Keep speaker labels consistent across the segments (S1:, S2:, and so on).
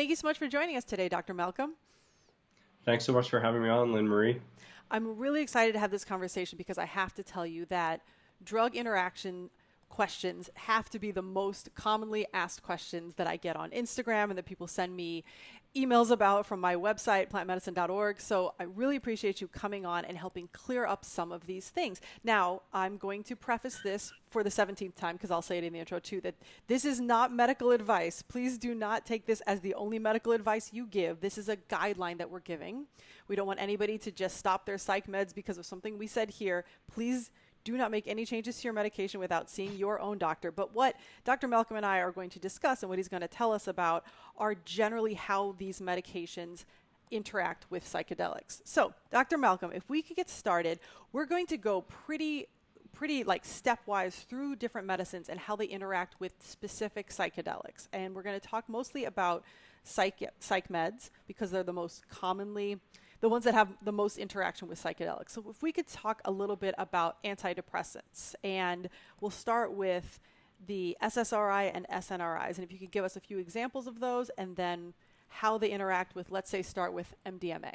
S1: Thank you so much for joining us today, Dr. Malcolm.
S2: Thanks so much for having me on, Lynn Marie.
S1: I'm really excited to have this conversation because I have to tell you that drug interaction questions have to be the most commonly asked questions that I get on Instagram and that people send me emails about from my website, plantmedicine.org. So I really appreciate you coming on and helping clear up some of these things. Now, I'm going to preface this for the 17th time, because I'll say it in the intro too, that this is not medical advice. Please do not take this as the only medical advice you give. This is a guideline that we're giving. We don't want anybody to just stop their psych meds because of something we said here. Please do not make any changes to your medication without seeing your own doctor. But what Dr. Malcolm and I are going to discuss and what he's going to tell us about are generally how these medications interact with psychedelics. So, Dr. Malcolm, if we could get started, we're going to go pretty like stepwise through different medicines and how they interact with specific psychedelics. And we're going to talk mostly about psych meds because they're the most commonly the ones that have the most interaction with psychedelics. So if we could talk a little bit about antidepressants, and we'll start with the SSRI and SNRIs, and if you could give us a few examples of those, and then how they interact with, let's say, start with MDMA.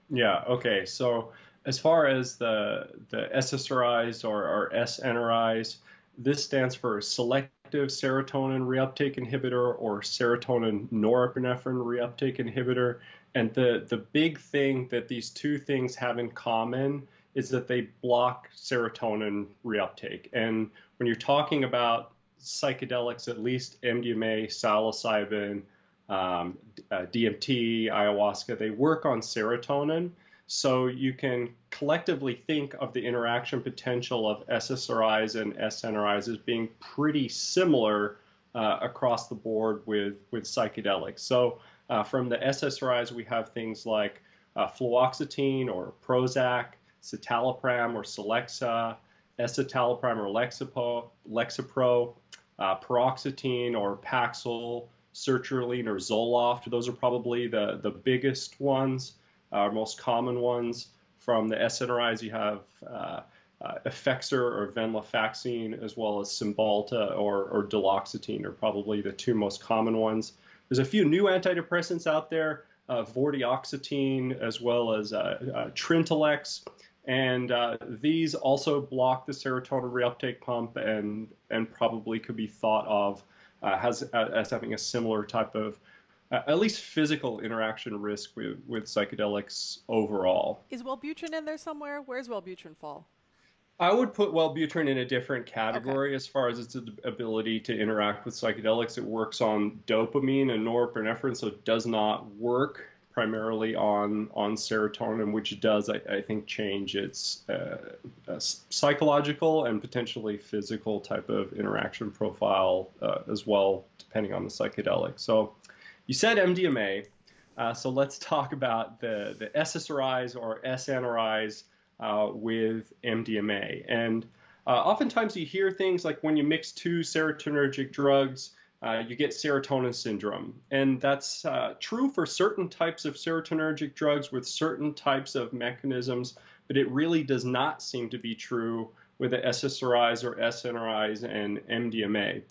S2: Yeah, okay. So as far as the SSRIs or SNRIs, this stands for selective serotonin reuptake inhibitor or serotonin norepinephrine reuptake inhibitor. And the big thing that these two things have in common is that they block serotonin reuptake. And when you're talking about psychedelics, at least MDMA, psilocybin, DMT, ayahuasca, they work on serotonin. So you can collectively think of the interaction potential of SSRIs and SNRIs as being pretty similar across the board with psychedelics. So from the SSRIs, we have things like fluoxetine or Prozac, citalopram or Celexa, escitalopram or Lexapro, paroxetine or Paxil, sertraline or Zoloft. Those are probably the biggest ones, most common ones. From the SNRIs, you have Effexor or venlafaxine, as well as Cymbalta or duloxetine are probably the two most common ones. There's a few new antidepressants out there, vortioxetine as well as Trintellix, and these also block the serotonin reuptake pump and probably could be thought of as having a similar type of at least physical interaction risk with psychedelics overall.
S1: Is Wellbutrin in there somewhere? Where's Wellbutrin fall?
S2: I would put Wellbutrin in a different
S1: Okay.
S2: category as far as its ability to interact with psychedelics. It works on dopamine and norepinephrine, so it does not work primarily on serotonin, which does, I think, change its psychological and potentially physical type of interaction profile as well, depending on the psychedelic. So you said MDMA, so let's talk about the SSRIs or SNRIs with MDMA. And oftentimes you hear things like when you mix two serotonergic drugs, you get serotonin syndrome. And that's true for certain types of serotonergic drugs with certain types of mechanisms, but it really does not seem to be true with the SSRIs or SNRIs and MDMA.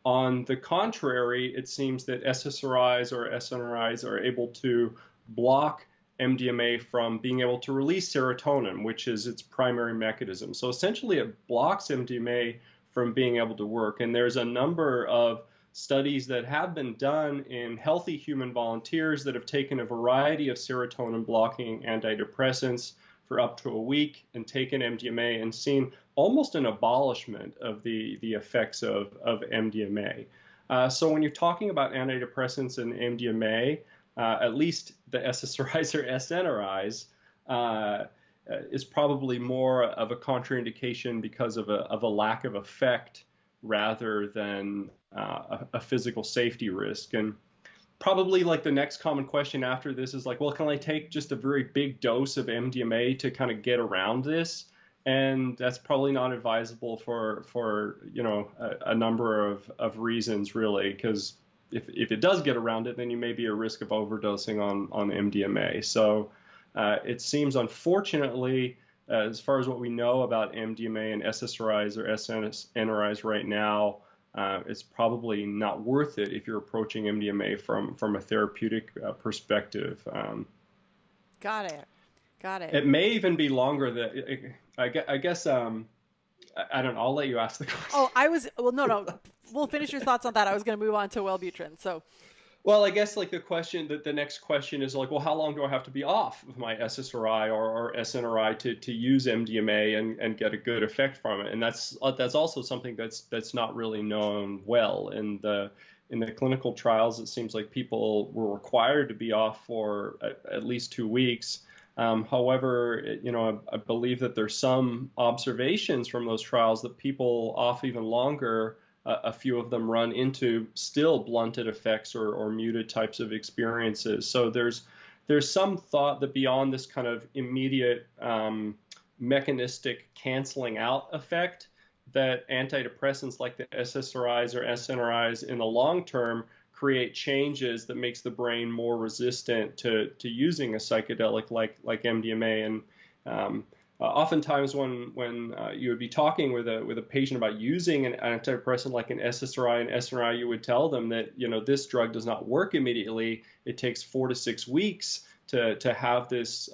S2: On the contrary, it seems that SSRIs or SNRIs are able to block MDMA from being able to release serotonin, which is its primary mechanism. So essentially, it blocks MDMA from being able to work. And there's a number of studies that have been done in healthy human volunteers that have taken a variety of serotonin blocking antidepressants for up to a week and taken MDMA and seen almost an abolishment of the effects of MDMA. So when you're talking about antidepressants and MDMA, at least the SSRIs or SNRIs is probably more of a contraindication because of a lack of effect rather than a physical safety risk. And probably like the next common question after this is like, well, can I take just a very big dose of MDMA to kind of get around this? And that's probably not advisable for a number of reasons, really, because if it does get around it, then you may be at risk of overdosing on MDMA. So it seems, unfortunately, as far as what we know about MDMA and SSRIs or SNRIs right now, it's probably not worth it if you're approaching MDMA from a therapeutic perspective.
S1: Got it. Got it.
S2: It may even be longer than, I guess, I don't know. I'll let you ask the question.
S1: Oh, well, no. We'll finish your thoughts on that. I was going to move on to Wellbutrin. So,
S2: Well, I guess like the next question is like, well, how long do I have to be off of my SSRI or SNRI to use MDMA and get a good effect from it? And that's also something that's not really known well. In the clinical trials, it seems like people were required to be off for at least 2 weeks. However, I believe that there's some observations from those trials that people off even longer, a few of them run into still blunted effects or muted types of experiences. So there's some thought that beyond this kind of immediate mechanistic canceling out effect, that antidepressants like the SSRIs or SNRIs in the long term create changes that makes the brain more resistant to using a psychedelic like MDMA. And oftentimes when you would be talking with a patient about using an antidepressant like an SSRI and SNRI, you would tell them that this drug does not work immediately. It takes 4 to 6 weeks to have this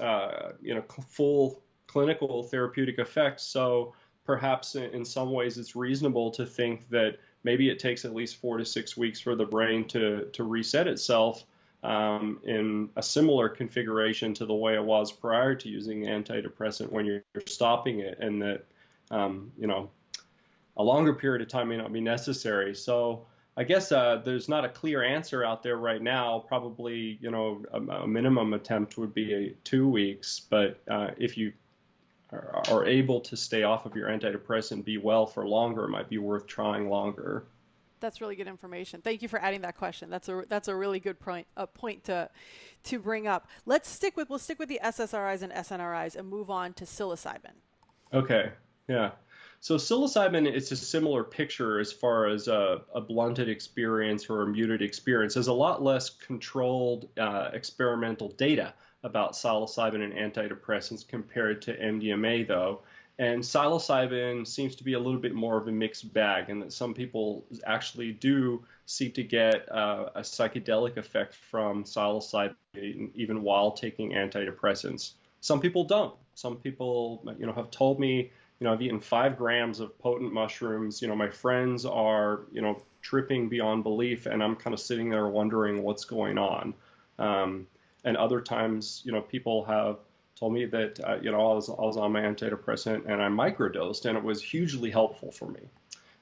S2: full clinical therapeutic effect. So perhaps in some ways it's reasonable to think that maybe it takes at least 4 to 6 weeks for the brain to reset itself in a similar configuration to the way it was prior to using antidepressant when you're stopping it, and that a longer period of time may not be necessary. So I guess there's not a clear answer out there right now. Probably a minimum attempt would be 2 weeks, but if you are able to stay off of your antidepressant, be well for longer, it might be worth trying longer.
S1: that's really good information. Thank you for adding that question. That's a really good point to bring up. We'll stick with the SSRIs and SNRIs and move on to psilocybin.
S2: Okay, yeah. So psilocybin, it's a similar picture as far as a blunted experience or a muted experience. There's a lot less controlled experimental data about psilocybin and antidepressants compared to MDMA, though. And psilocybin seems to be a little bit more of a mixed bag, and that some people actually do seem to get a psychedelic effect from psilocybin even while taking antidepressants. Some people don't. Some people, have told me, I've eaten 5 grams of potent mushrooms. My friends are, tripping beyond belief, and I'm kind of sitting there wondering what's going on. And other times, people have told me that, I was on my antidepressant and I microdosed, and it was hugely helpful for me.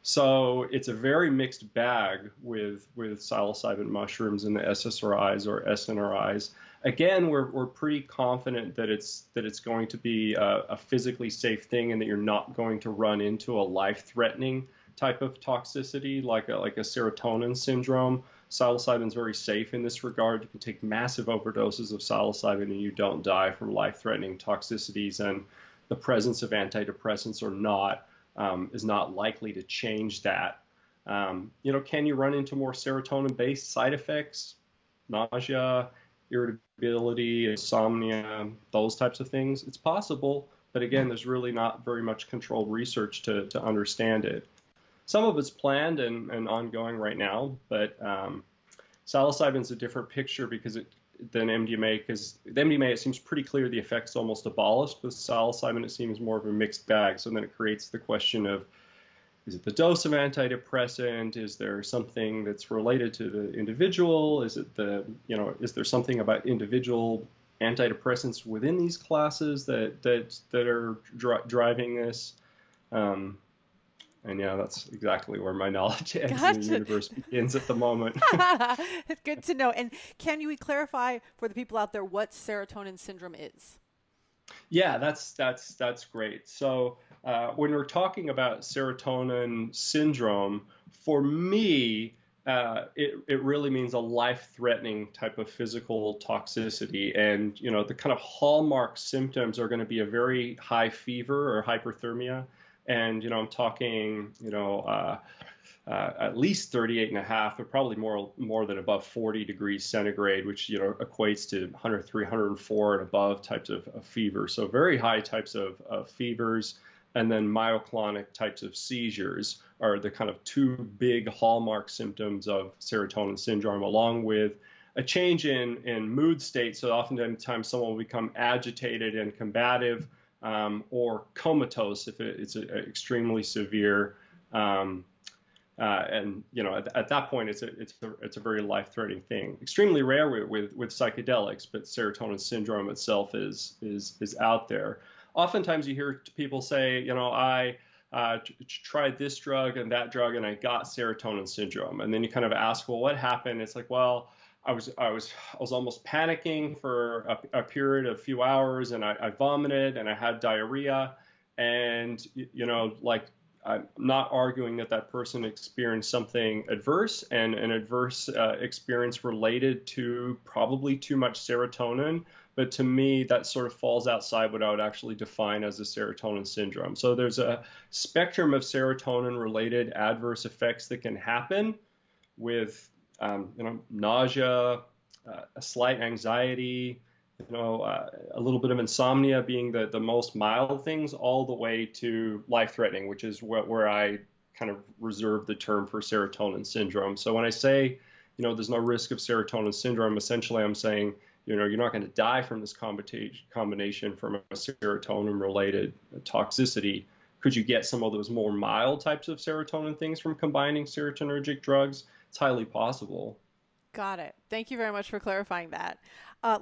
S2: So it's a very mixed bag with psilocybin mushrooms and the SSRIs or SNRIs. Again, we're pretty confident that it's going to be a physically safe thing, and that you're not going to run into a life-threatening type of toxicity like a serotonin syndrome. Psilocybin is very safe in this regard. You can take massive overdoses of psilocybin and you don't die from life-threatening toxicities, and the presence of antidepressants or not is not likely to change that. Can you run into more serotonin-based side effects? Nausea, irritability, insomnia, those types of things? It's possible, but again, there's really not very much controlled research to understand it. Some of it's planned and ongoing right now, but psilocybin is a different picture than MDMA, because with MDMA it seems pretty clear the effect's almost abolished. With psilocybin it seems more of a mixed bag. So then it creates the question of, is it the dose of antidepressant? Is there something that's related to the individual? Is it is there something about individual antidepressants within these classes that are driving this? And yeah, that's exactly where my knowledge ends and the universe begins at the moment.
S1: Good to know. And can you clarify for the people out there what serotonin syndrome is?
S2: Yeah, that's great. So when we're talking about serotonin syndrome, for me, it really means a life-threatening type of physical toxicity. And, the kind of hallmark symptoms are going to be a very high fever or hyperthermia. And, I'm talking, at least 38.5, but probably more than above 40 degrees centigrade, which, equates to 103, 104 and above types of fever. So very high types of fevers, and then myoclonic types of seizures are the kind of two big hallmark symptoms of serotonin syndrome, along with a change in mood state. So oftentimes someone will become agitated and combative, or comatose if it's extremely severe. And at that point, it's a very life-threatening thing. Extremely rare with psychedelics, but serotonin syndrome itself is out there. Oftentimes, you hear people say, I tried this drug and that drug, and I got serotonin syndrome. And then you kind of ask, well, what happened? It's like, well, I was almost panicking for a period of a few hours, and I vomited and I had diarrhea, and like. I'm not arguing that person experienced something adverse, and an adverse experience related to probably too much serotonin. But to me, that sort of falls outside what I would actually define as a serotonin syndrome. So there's a spectrum of serotonin-related adverse effects that can happen with, nausea, a slight anxiety, a little bit of insomnia being the most mild things, all the way to life-threatening, which is where I kind of reserve the term for serotonin syndrome. So when I say, there's no risk of serotonin syndrome, essentially I'm saying, you're not going to die from this combination from a serotonin-related toxicity. Could you get some of those more mild types of serotonin things from combining serotonergic drugs? It's highly possible.
S1: Got it. Thank you very much for clarifying that.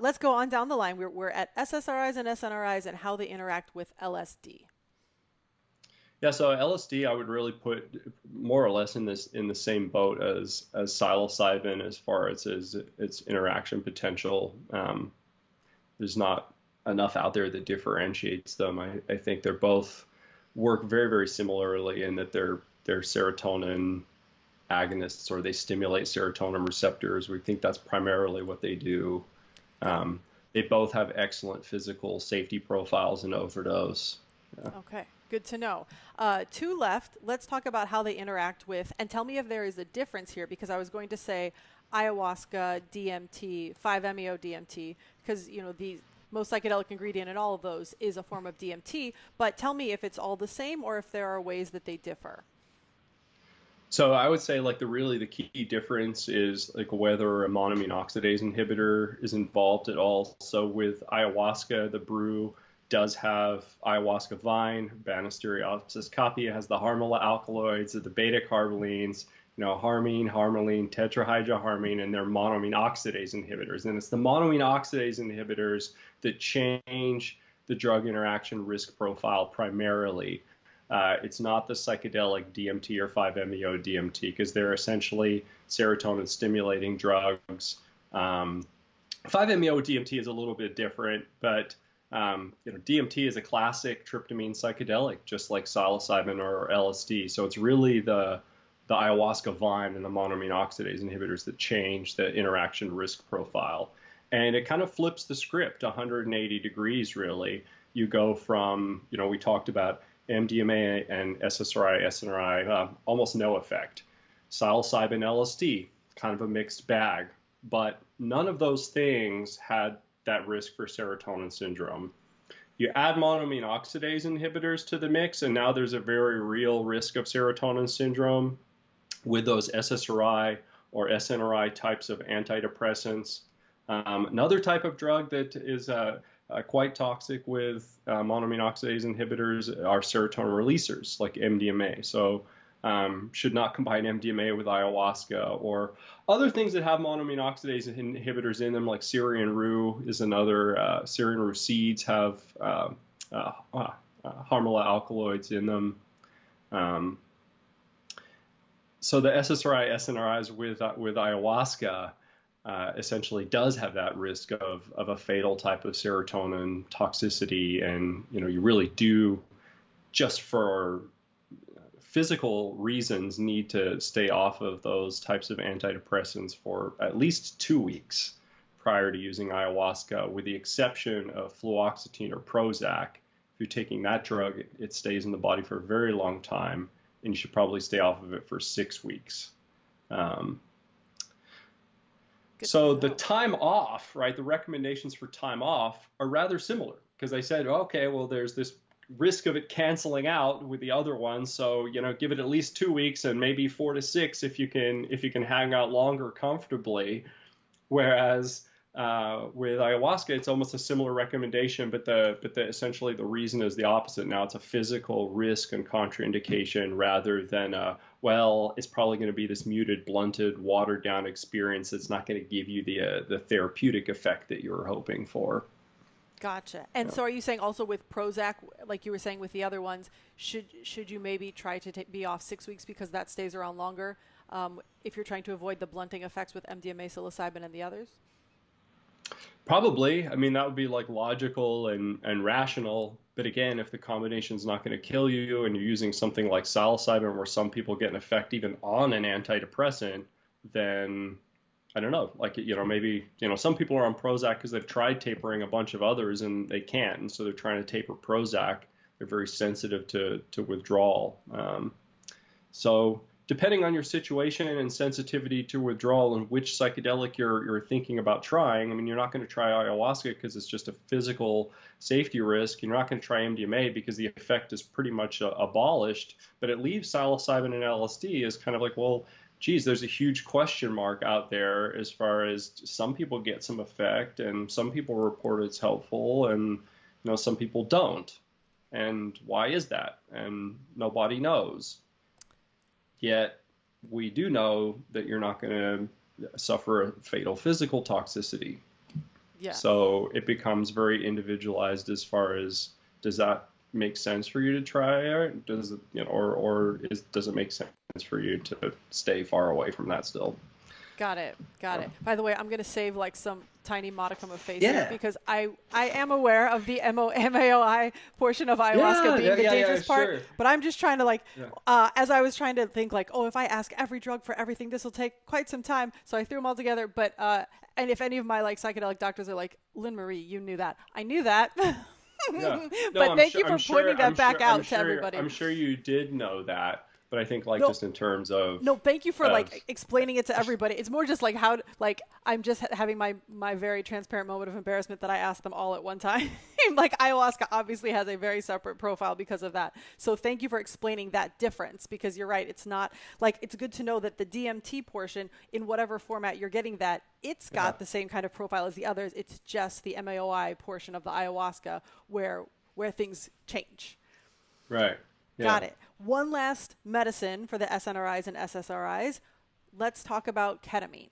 S1: Let's go on down the line. We're at SSRIs and SNRIs and how they interact with LSD.
S2: Yeah, so LSD I would really put more or less in the same boat as psilocybin as far as its interaction potential. There's not enough out there that differentiates them. I think they're both work very, very similarly in that they're serotonin agonists, or they stimulate serotonin receptors. We think that's primarily what they do. They both have excellent physical safety profiles in overdose. Yeah.
S1: Okay, good to know. Two left. Let's talk about how they interact with, and tell me if there is a difference here, because I was going to say ayahuasca, DMT, 5-MeO DMT, because the most psychedelic ingredient in all of those is a form of DMT. But tell me if it's all the same or if there are ways that they differ.
S2: So I would say like the key difference is like whether a monoamine oxidase inhibitor is involved at all. So with ayahuasca, the brew does have ayahuasca vine, Banisteriopsis caapi has the harmala alkaloids, the beta carbolines, harmine, harmaline, tetrahydroharmine, and they're monoamine oxidase inhibitors. And it's the monoamine oxidase inhibitors that change the drug interaction risk profile primarily. It's not the psychedelic DMT or 5-MeO DMT, because they're essentially serotonin stimulating drugs. 5-MeO DMT is a little bit different, but DMT is a classic tryptamine psychedelic, just like psilocybin or LSD. So it's really the ayahuasca vine and the monoamine oxidase inhibitors that change the interaction risk profile. And it kind of flips the script 180 degrees, really. You go from, we talked about MDMA and SSRI, SNRI, almost no effect. Psilocybin, LSD, kind of a mixed bag. But none of those things had that risk for serotonin syndrome. You add monoamine oxidase inhibitors to the mix, and now there's a very real risk of serotonin syndrome with those SSRI or SNRI types of antidepressants. Another type of drug that is quite toxic with monoamine oxidase inhibitors are serotonin releasers like MDMA. So should not combine MDMA with ayahuasca, or other things that have monoamine oxidase inhibitors in them, like Syrian rue is another. Syrian rue seeds have harmala alkaloids in them. So the SSRI, SNRIs with ayahuasca essentially does have that risk of a fatal type of serotonin toxicity. And, you really do, just for physical reasons, need to stay off of those types of antidepressants for at least 2 weeks prior to using ayahuasca, with the exception of fluoxetine or Prozac. If you're taking that drug, it stays in the body for a very long time, and you should probably stay off of it for 6 weeks. So the time off, right, the recommendations for time off are rather similar, because I said, okay, well, there's this risk of it canceling out with the other one. So, give it at least 2 weeks and maybe 4 to 6 if you can hang out longer comfortably. Whereas with ayahuasca, it's almost a similar recommendation, but essentially the reason is the opposite. Now it's a physical risk and contraindication rather than it's probably going to be this muted, blunted, watered down experience that's not going to give you the therapeutic effect that you were hoping for.
S1: Gotcha. And so are you saying also with Prozac, like you were saying with the other ones, should you maybe try to be off 6 weeks because that stays around longer, if you're trying to avoid the blunting effects with MDMA, psilocybin, and the others?
S2: Probably. I mean, that would be like logical and rational. But again, if the combination's not going to kill you and you're using something like psilocybin where some people get an effect even on an antidepressant, then I don't know, like, maybe, some people are on Prozac because they've tried tapering a bunch of others and they can't. And so they're trying to taper Prozac. They're very sensitive to withdrawal. So depending on your situation and sensitivity to withdrawal and which psychedelic you're thinking about trying, I mean, you're not going to try ayahuasca because it's just a physical safety risk. You're not going to try MDMA because the effect is pretty much abolished, but it leaves psilocybin and LSD as kind of like, well, geez, there's a huge question mark out there as far as some people get some effect and some people report it's helpful and, some people don't. And why is that? And nobody knows. Yet we do know that you're not going to suffer a fatal physical toxicity.
S1: Yeah.
S2: So it becomes very individualized as far as, does that make sense for you to try, or does it, does it make sense for you to stay far away from that still?
S1: Got it. By the way, I'm going to save like some tiny modicum of face here because I am aware of the MAOI portion of ayahuasca being the dangerous part,
S2: sure.
S1: But I'm just trying to as I was trying to think like, if I ask every drug for everything, this will take quite some time. So I threw them all together. But, and if any of my like psychedelic doctors are like, Lynn Marie, you knew that. I knew that.
S2: Yeah. No,
S1: but thank you for pointing that back out to everybody.
S2: I'm sure you did know that. But I think just in terms of
S1: thank you for explaining it to everybody. It's more just like how I'm just having my very transparent moment of embarrassment that I asked them all at one time. Like ayahuasca obviously has a very separate profile because of that. So thank you for explaining that difference, because you're right. It's not like, it's good to know that the DMT portion, in whatever format you're getting that, it's got the same kind of profile as the others. It's just the MAOI portion of the ayahuasca where things change.
S2: Right. Yeah.
S1: Got it. One last medicine for the SNRIs and SSRIs. Let's talk about ketamine,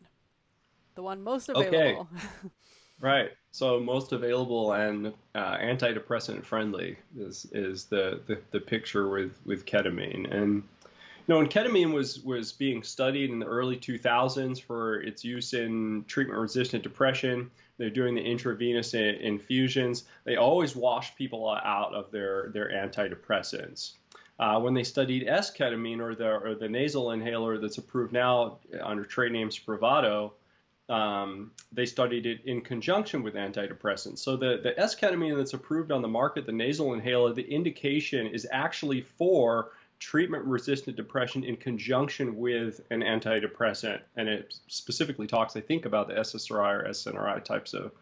S1: the one most available.
S2: Okay. Right. So most available and antidepressant friendly is the picture with ketamine. And when ketamine was being studied in the early 2000s for its use in treatment-resistant depression, they're doing the intravenous infusions. They always wash people out of their antidepressants. When they studied S-ketamine, or the nasal inhaler that's approved now under trade name Spravato, they studied it in conjunction with antidepressants. So the S-ketamine that's approved on the market, the nasal inhaler, the indication is actually for treatment-resistant depression in conjunction with an antidepressant. And it specifically talks, I think, about the SSRI or SNRI types of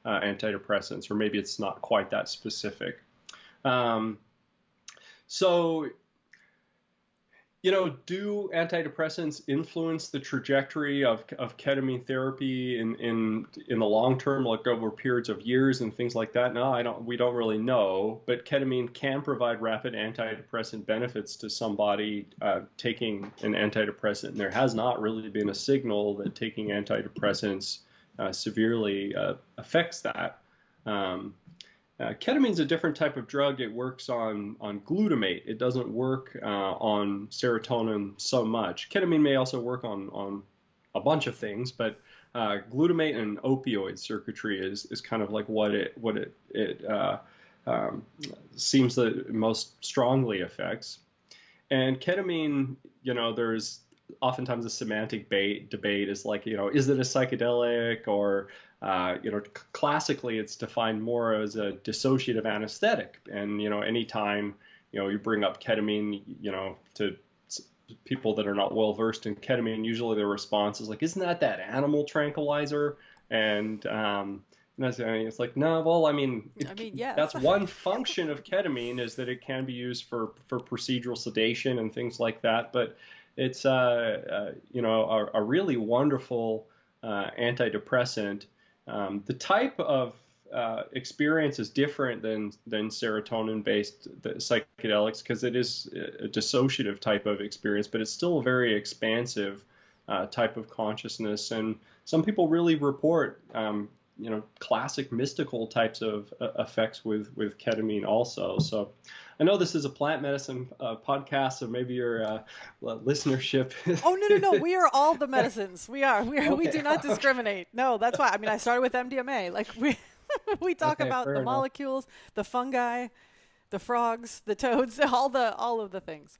S2: antidepressants, or maybe it's not quite that specific. So, do antidepressants influence the trajectory of ketamine therapy in the long term, like over periods of years and things like that? No, we don't really know, but ketamine can provide rapid antidepressant benefits to somebody taking an antidepressant. And there has not really been a signal that taking antidepressants severely affects that. Ketamine's a different type of drug. It works on glutamate. It doesn't work on serotonin so much. Ketamine may also work on a bunch of things, but glutamate and opioid circuitry is kind of like what it seems that it most strongly affects. And ketamine, there's oftentimes a semantic debate is like, is it a psychedelic, or classically it's defined more as a dissociative anesthetic. And, anytime, you bring up ketamine, to people that are not well versed in ketamine, usually their response is like, isn't that animal tranquilizer? And, And it's like, no, well, I mean,
S1: I mean, yes.
S2: that's one function of ketamine, is that it can be used for procedural sedation and things like that. But it's, a really wonderful antidepressant. The type of experience is different than serotonin-based psychedelics, because it is a dissociative type of experience, but it's still a very expansive type of consciousness. And some people really report, classic mystical types of effects with ketamine also. So I know this is a plant medicine podcast, so maybe your listenership.
S1: Oh, no, no, no. We are all the medicines. We
S2: Okay,
S1: do not discriminate. No, that's why. I mean, I started with MDMA. Like we talk
S2: okay,
S1: about
S2: fair
S1: the
S2: enough.
S1: molecules, the fungi, the frogs, the toads, all of the things.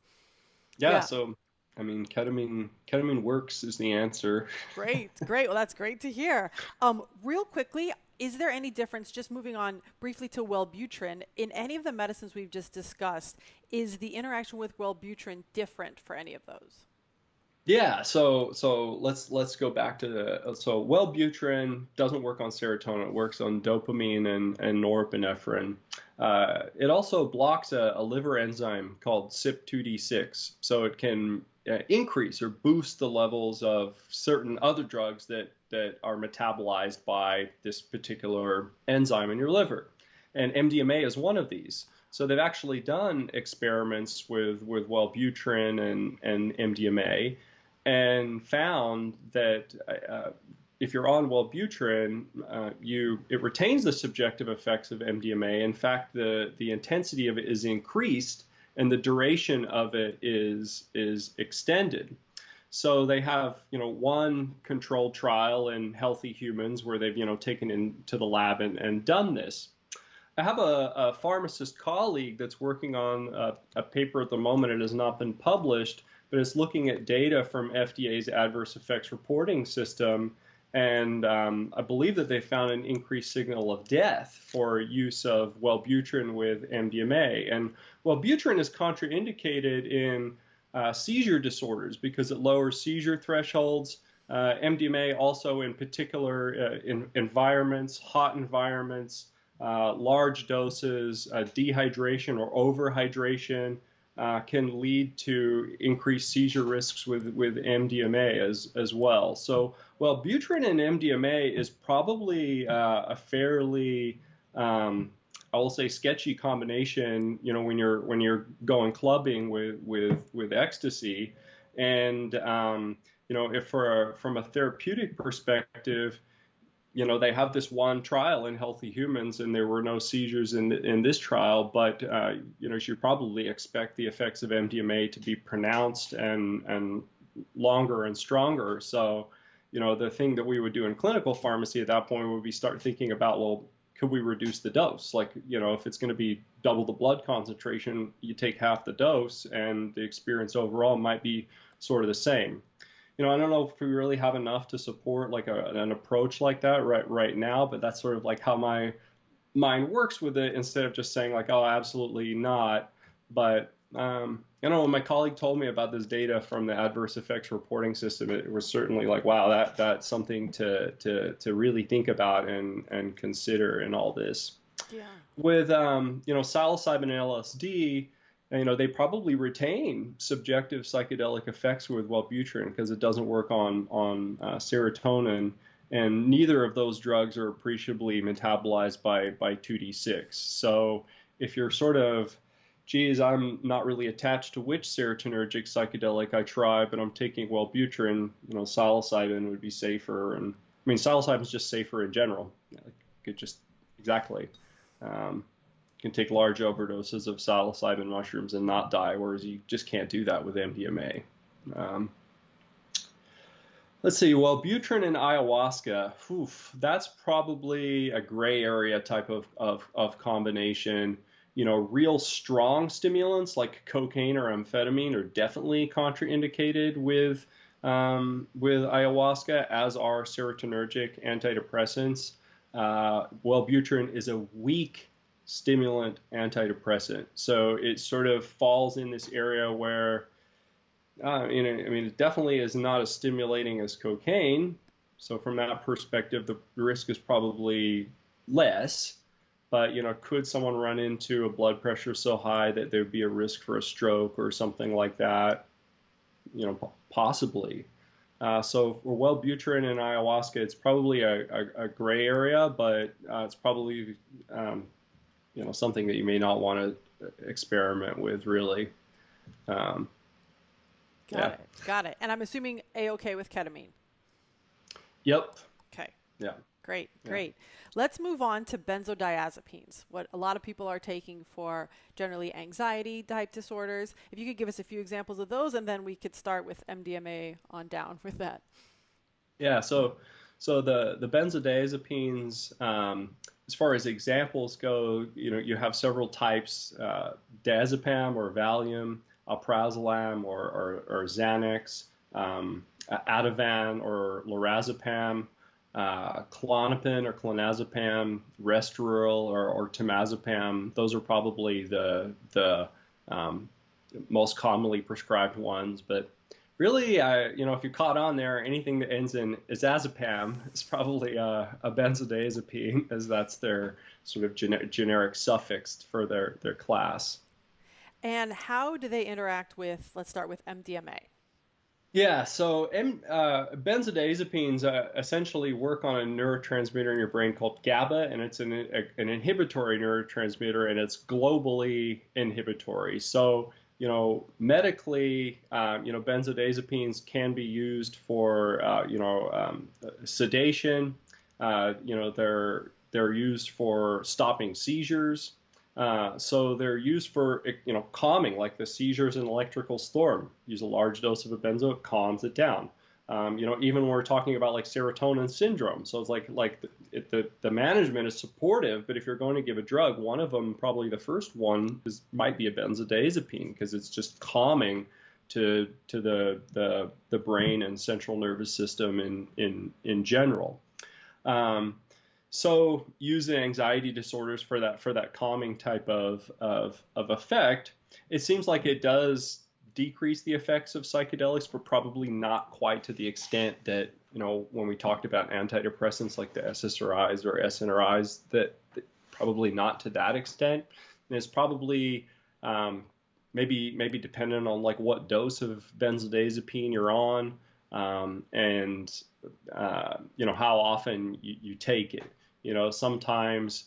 S2: Yeah,
S1: Yeah.
S2: so I mean, ketamine works is the answer.
S1: Great, great. Well, that's great to hear. Real quickly, is there any difference, just moving on briefly to Wellbutrin, in any of the medicines we've just discussed, is the interaction with Wellbutrin different for any of those?
S2: Yeah, so let's go back to so Wellbutrin doesn't work on serotonin. It works on dopamine and norepinephrine. It also blocks a liver enzyme called CYP2D6, so it can increase or boost the levels of certain other drugs that are metabolized by this particular enzyme in your liver. And MDMA is one of these. So they've actually done experiments with Wellbutrin and MDMA, and found that if you're on Wellbutrin, it retains the subjective effects of MDMA. In fact, the intensity of it is increased, and the duration of it is extended. So they have, one controlled trial in healthy humans where they've, taken into the lab and done this. I have a pharmacist colleague that's working on a paper at the moment. It has not been published, but it's looking at data from FDA's adverse effects reporting system. And I believe that they found an increased signal of death for use of Wellbutrin with MDMA. And Wellbutrin is contraindicated in seizure disorders because it lowers seizure thresholds. MDMA also, in particular, in environments, hot environments, large doses, dehydration or overhydration can lead to increased seizure risks with MDMA as well. So, Wellbutrin and MDMA is probably a fairly, I will say, sketchy combination. When you're going clubbing with ecstasy, and if from a therapeutic perspective, they have this one trial in healthy humans, and there were no seizures in this trial. But you should probably expect the effects of MDMA to be pronounced and longer and stronger. So, the thing that we would do in clinical pharmacy at that point would be start thinking about, well, could we reduce the dose? Like, if it's going to be double the blood concentration, you take half the dose, and the experience overall might be sort of the same. I don't know if we really have enough to support like an approach like that right now, but that's sort of like how my mind works with it, instead of just saying like, oh, absolutely not. But when my colleague told me about this data from the adverse effects reporting system, it was certainly like, wow, that's something to really think about and consider in all this.
S1: Yeah.
S2: With psilocybin and LSD, they probably retain subjective psychedelic effects with Wellbutrin because it doesn't work on serotonin, and neither of those drugs are appreciably metabolized by 2D6. So if you're sort of, geez, I'm not really attached to which serotonergic psychedelic I try, but I'm taking Wellbutrin, psilocybin would be safer. And I mean, psilocybin is just safer in general. It just exactly. Can take large overdoses of psilocybin mushrooms and not die, whereas you just can't do that with MDMA. Let's see, Wellbutrin and ayahuasca, that's probably a gray area type of combination. Real strong stimulants like cocaine or amphetamine are definitely contraindicated with ayahuasca, as are serotonergic antidepressants. Wellbutrin is a weak stimulant antidepressant, so it sort of falls in this area where, it definitely is not as stimulating as cocaine. So from that perspective, the risk is probably less. But, could someone run into a blood pressure so high that there'd be a risk for a stroke or something like that? Possibly. So for Wellbutrin and ayahuasca, it's probably a gray area, but it's probably something that you may not want to experiment with, really. Um,
S1: Got it. Got it. And I'm assuming A-OK with ketamine.
S2: Yep.
S1: Okay.
S2: Yeah.
S1: Great. Great. Let's move on to benzodiazepines, what a lot of people are taking for generally anxiety type disorders. If you could give us a few examples of those, and then we could start with MDMA on down with that.
S2: Yeah. So the benzodiazepines, as far as examples go, you have several types: diazepam or Valium, alprazolam or Xanax, Ativan or lorazepam, Klonopin or clonazepam, Restoril or temazepam. Those are probably the most commonly prescribed ones. But really, if you caught on there, anything that ends in azazepam is probably a benzodiazepine, as that's their sort of generic suffix for their class.
S1: And how do they interact with, let's start with MDMA?
S2: Yeah, so benzodiazepines essentially work on a neurotransmitter in your brain called GABA, and it's an inhibitory neurotransmitter, and it's globally inhibitory. So, medically, benzodiazepines can be used for, sedation. They're used for stopping seizures. So they're used for, calming, like the seizures in electrical storm. Use a large dose of a benzo, it calms it down. Even when we're talking about like serotonin syndrome. So it's like the management is supportive, but if you're going to give a drug, one of them, probably the first one, might be a benzodiazepine because it's just calming to the brain and central nervous system in general. So using anxiety disorders for that calming type of effect, it seems like it does decrease the effects of psychedelics, but probably not quite to the extent that, when we talked about antidepressants like the SSRIs or SNRIs, that probably not to that extent. And it's probably maybe dependent on like what dose of benzodiazepine you're on, and how often you take it. Sometimes,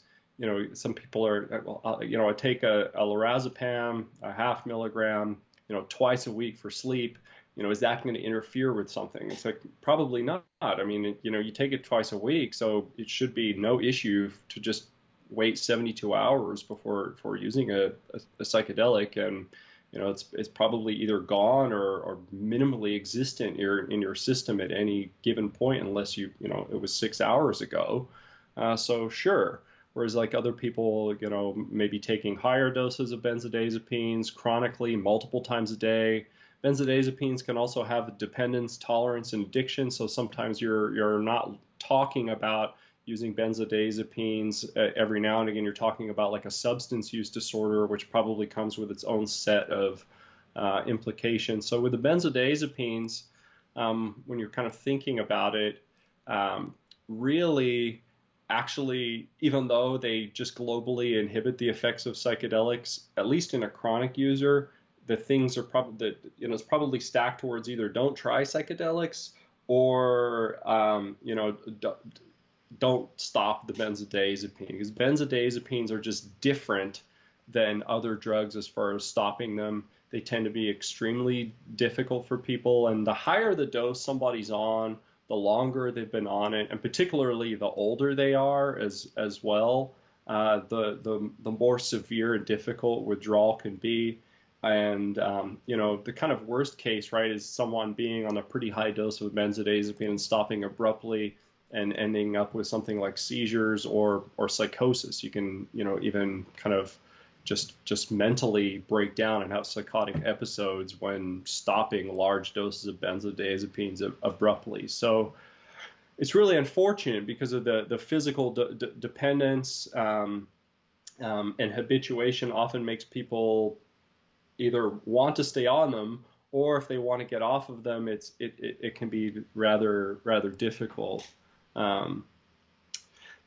S2: some people are, I take a lorazepam, a 0.5 milligram, twice a week for sleep. Is that going to interfere with something? It's like, probably not. I mean, you take it twice a week, so it should be no issue to just wait 72 hours before using a psychedelic. And, it's probably either gone or minimally existent in your system at any given point, unless it was 6 hours ago. So sure. Whereas like other people, maybe taking higher doses of benzodiazepines chronically, multiple times a day. Benzodiazepines can also have dependence, tolerance, and addiction. So sometimes you're not talking about using benzodiazepines every now and again. You're talking about like a substance use disorder, which probably comes with its own set of implications. So with the benzodiazepines, when you're kind of thinking about it, really, actually, even though they just globally inhibit the effects of psychedelics, at least in a chronic user, the things are probably, it's probably stacked towards either don't try psychedelics or, don't stop the benzodiazepine, because benzodiazepines are just different than other drugs as far as stopping them. They tend to be extremely difficult for people, and the higher the dose somebody's on, the longer they've been on it, and particularly the older they are as well, the more severe and difficult withdrawal can be. And the kind of worst case, right, is someone being on a pretty high dose of benzodiazepine and stopping abruptly and ending up with something like seizures or psychosis. You can even kind of just mentally break down and have psychotic episodes when stopping large doses of benzodiazepines abruptly. So it's really unfortunate because of the physical dependence, and habituation often makes people either want to stay on them, or if they want to get off of them, it can be rather difficult.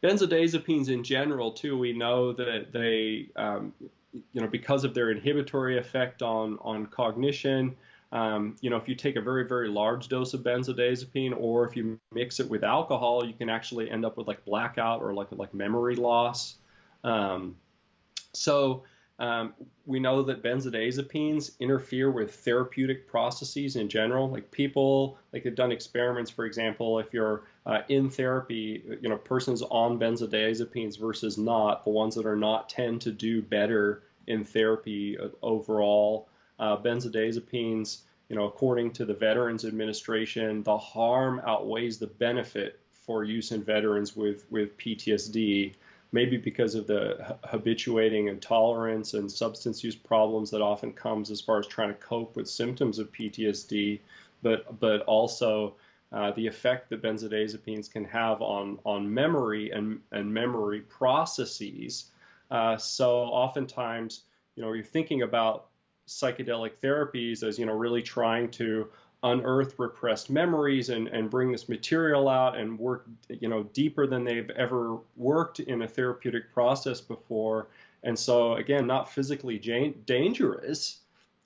S2: Benzodiazepines in general, too, we know that they, because of their inhibitory effect on cognition, if you take a very, very large dose of benzodiazepine, or if you mix it with alcohol, you can actually end up with like blackout or like memory loss. Um, so we know that benzodiazepines interfere with therapeutic processes in general. Like people, like they've done experiments, for example, if you're in therapy, persons on benzodiazepines versus not, the ones that are not tend to do better in therapy overall. Benzodiazepines, according to the Veterans Administration, the harm outweighs the benefit for use in veterans with PTSD. Maybe because of the habituating intolerance and substance use problems that often comes as far as trying to cope with symptoms of PTSD, but also the effect that benzodiazepines can have on memory and memory processes. So oftentimes, you're thinking about psychedelic therapies as, really trying to unearth repressed memories and bring this material out and work, deeper than they've ever worked in a therapeutic process before. And so, again, not physically dangerous.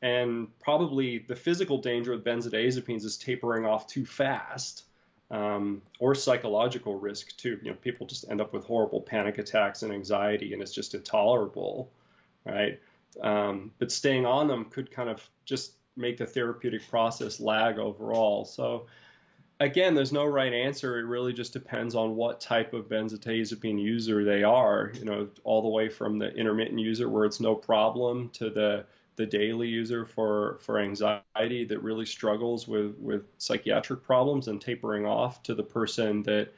S2: And probably the physical danger of benzodiazepines is tapering off too fast, or psychological risk too. People just end up with horrible panic attacks and anxiety, and it's just intolerable, right? But staying on them could kind of just make the therapeutic process lag overall. So again, there's no right answer. It really just depends on what type of benzodiazepine user they are, all the way from the intermittent user where it's no problem to the daily user for anxiety that really struggles with psychiatric problems and tapering off, to the person that,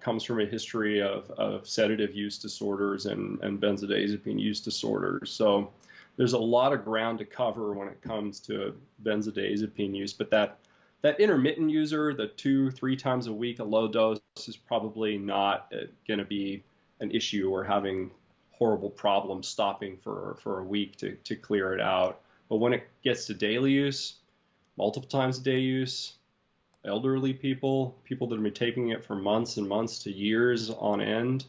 S2: comes from a history of sedative use disorders and benzodiazepine use disorders. So there's a lot of ground to cover when it comes to benzodiazepine use, but that intermittent user, the 2-3 times a week, a low dose, is probably not going to be an issue or having horrible problems stopping for a week to clear it out. But when it gets to daily use, multiple times a day use, elderly people that have been taking it for months and months to years on end,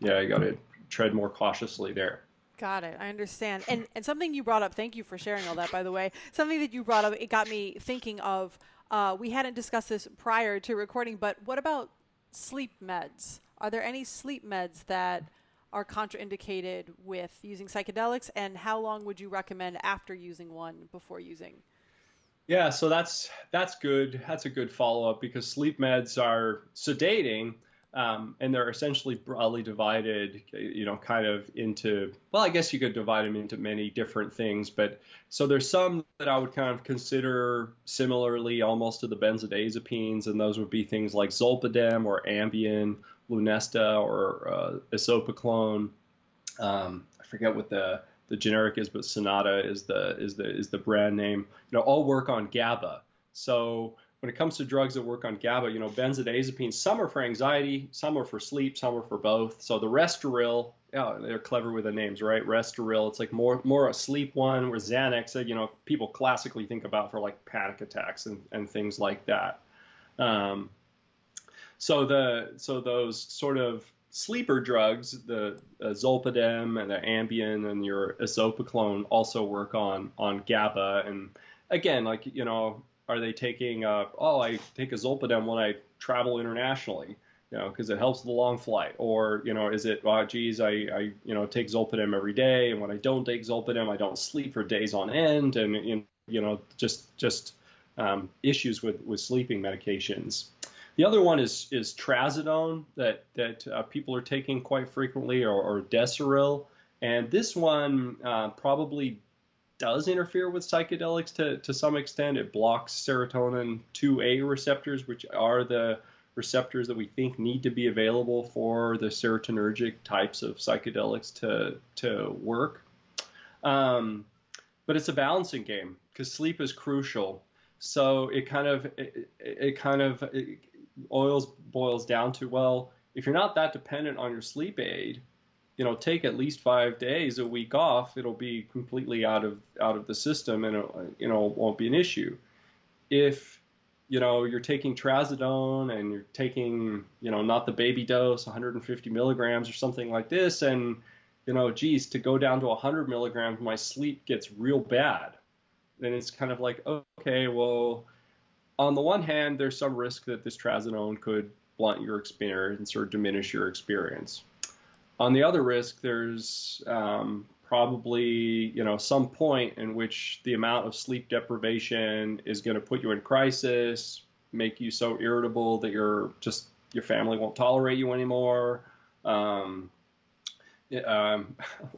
S2: yeah, you got to tread more cautiously there.
S1: Got it. I understand. And something you brought up, thank you for sharing all that, by the way. Something that you brought up, it got me thinking of, we hadn't discussed this prior to recording, but what about sleep meds? Are there any sleep meds that are contraindicated with using psychedelics, and how long would you recommend after using one before using?
S2: Yeah, so that's good. That's a good follow-up, because sleep meds are sedating, and they're essentially broadly divided, kind of into, well, I guess you could divide them into many different things. But so there's some that I would kind of consider similarly almost to the benzodiazepines, and those would be things like zolpidem or Ambien, Lunesta or isoprene. I forget what the generic is, but Sonata is the brand name. All work on GABA. So when it comes to drugs that work on GABA, benzodiazepines, some are for anxiety, some are for sleep, some are for both. So the Restoril, yeah, they're clever with the names, right? Restoril, it's like more a sleep one, where Xanax, people classically think about for like panic attacks and things like that. So those sort of sleeper drugs, the zolpidem and the Ambien and your isoprene, also work on GABA. And again, are they taking I take a zolpidem when I travel internationally, because it helps the long flight? Or, is it, I take zolpidem every day, and when I don't take zolpidem, I don't sleep for days on end, and, just issues with sleeping medications. The other one is trazodone that people are taking quite frequently, or Deseril. And this one probably does interfere with psychedelics to some extent. It blocks serotonin 2A receptors, which are the receptors that we think need to be available for the serotonergic types of psychedelics to work. But it's a balancing game, because sleep is crucial. So it kind of boils down to, well, if you're not that dependent on your sleep aid, take at least 5 days a week off. It'll be completely out of the system, and it won't be an issue. If you're taking trazodone and you're taking, not the baby dose, 150 milligrams or something like this, and, geez, to go down to 100 milligrams, my sleep gets real bad. Then it's kind of like, okay, well, on the one hand, there's some risk that this trazodone could blunt your experience or diminish your experience. On the other risk, there's probably, some point in which the amount of sleep deprivation is going to put you in crisis, make you so irritable that your family won't tolerate you anymore. What